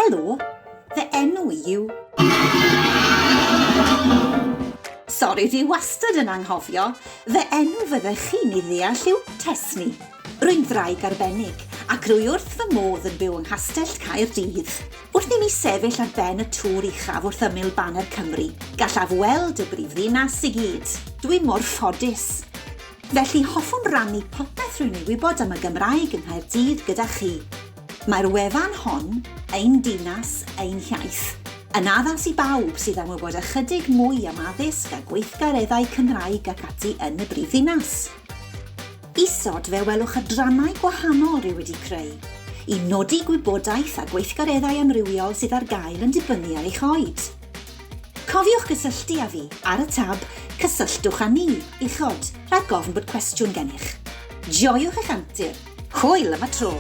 Helo, fy enw yw... Sori, dwi wastad yn anghofio. Fy enw fyddech chi'n ei ddeall yw Tesni. Rwy'n ddraig arbennig, ac rwy wrth fy modd yn byw yng Nghastell Caerdydd. Wrth i mi sefyll ar ben y tŵr uchaf wrth ymyl Baner Cymru, gallaf weld y brifddinas i gyd. Dwi mor ffodus. Felly hoffwn rannu popeth rwy'n ei wybod am y Gymraeg yng Nghaerdydd gyda chi. Mae'r wefan hon, Ein Dinas Ein Hiaith, yn addas i bawb sydd am wybod ychydig mwy am addysg a gweithgareddau Cymraeg ac ati yn y brifddinas. Isod fe welwch adrannau gwahanol rwy wedi creu, i nodi gwybodaeth a gweithgareddau amrywiol sydd ar gael yn dibynnu ar eich oed. Cofiwch gysylltu â fi ar y tab Cysylltwch â ni, uchod, rhag gofn bod cwestiwn gennych. Joiwch eich antur. Hwyl am y tro!